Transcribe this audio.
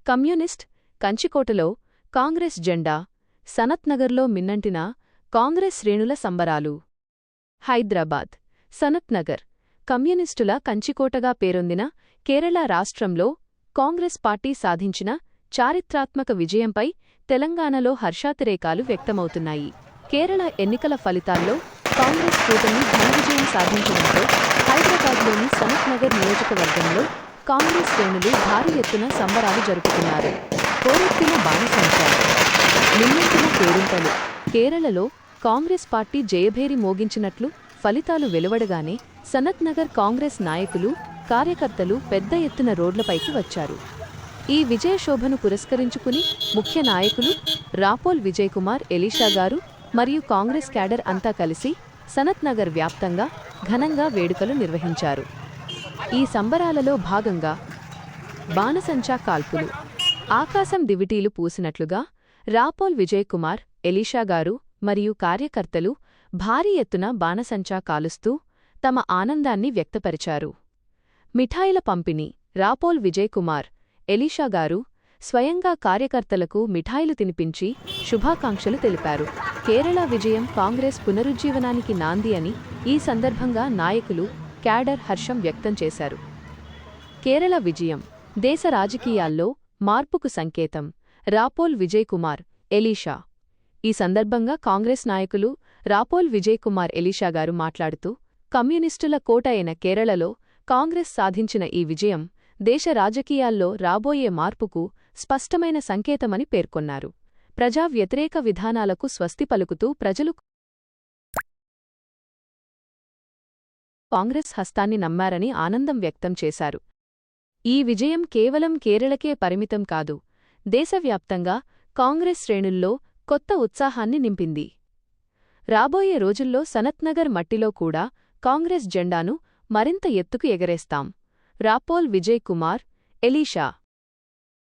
Communist కంచికోటలో Congress జెండా, సనత్నగర్లో మిన్నంటిన కాంగ్రెస్ శ్రేణుల సంబరాలు. హైదరాబాద్ సనత్నగర్ కమ్యూనిస్టుల కంచికోటగా పేరొందిన కేరళ రాష్ట్రంలో కాంగ్రెస్ పార్టీ సాధించిన చారిత్రాత్మక విజయంపై తెలంగాణలో హర్షాతిరేకాలు వ్యక్తమవుతున్నాయి. కేరళ ఎన్నికల ఫలితాల్లో కాంగ్రెస్ కూటమి ఘన విజయం సాధించడంతో హైదరాబాద్లోని సనత్నగర్ నియోజకవర్గంలో కాంగ్రెస్ శ్రేణులు భారీ ఎత్తున సంబరాలు జరుపుతున్నారు. కోరెత్తిన బాణసంచా, మిన్నెత్తిన కేరింతలు. కేరళలో కాంగ్రెస్ పార్టీ జయభేరి మోగించినట్లు ఫలితాలు వెలువడగానే సనత్నగర్ కాంగ్రెస్ నాయకులు, కార్యకర్తలు పెద్ద ఎత్తున రోడ్లపైకి వచ్చారు. ఈ విజయశోభను పురస్కరించుకుని ముఖ్య నాయకులు రాపోల్ విజయకుమార్ ఎలీషా గారు మరియు కాంగ్రెస్ క్యాడర్ అంతా కలిసి సనత్నగర్ వ్యాప్తంగా ఘనంగా వేడుకలు నిర్వహించారు. ఈ సంబరాలలో భాగంగా బాణసంచా కాల్పులు, ఆకాశం దివిటీలు పూసినట్లుగా రాపోల్ విజయకుమార్ ఎలీషా గారు మరియు కార్యకర్తలు భారీ ఎత్తున బాణసంచా కాలుస్తూ తమ ఆనందాన్ని వ్యక్తపరిచారు. మిఠాయిల పంపిణీ. రాపోల్ విజయకుమార్ ఎలీషా గారు స్వయంగా కార్యకర్తలకు మిఠాయిలు తినిపించి శుభాకాంక్షలు తెలిపారు. కేరళ విజయం కాంగ్రెస్ పునరుజ్జీవనానికి నాంది అని ఈ సందర్భంగా నాయకులు, క్యాడర్ హర్షం వ్యక్తం చేశారు. కేరళ విజయం దేశ రాజకీయాల్లో మార్పుకు సంకేతం. రాపోల్ విజయకుమార్ ఎలీషా. ఈ సందర్భంగా కాంగ్రెస్ నాయకులు రాపోల్ విజయకుమార్ ఎలీషా గారు మాట్లాడుతూ, కమ్యూనిస్టుల కోట అయిన కేరళలో కాంగ్రెస్ సాధించిన ఈ విజయం దేశ రాజకీయాల్లో రాబోయే మార్పుకు స్పష్టమైన సంకేతమని పేర్కొన్నారు. ప్రజా వ్యతిరేక విధానాలకు స్వస్తి పలుకుతూ ప్రజలు కాంగ్రెస్ హస్తాన్ని నమ్మారని ఆనందం వ్యక్తం చేశారు. ఈ విజయం కేవలం కేరళకే పరిమితం కాదు, దేశవ్యాప్తంగా కాంగ్రెస్ శ్రేణుల్లో కొత్త ఉత్సాహాన్ని నింపింది. రాబోయే రోజుల్లో సనత్నగర్ మట్టిలో కూడా కాంగ్రెస్ జెండాను మరింత ఎత్తుకు ఎగరేస్తాం. రాపోల్ విజయ్ కుమార్ ఎలీషా.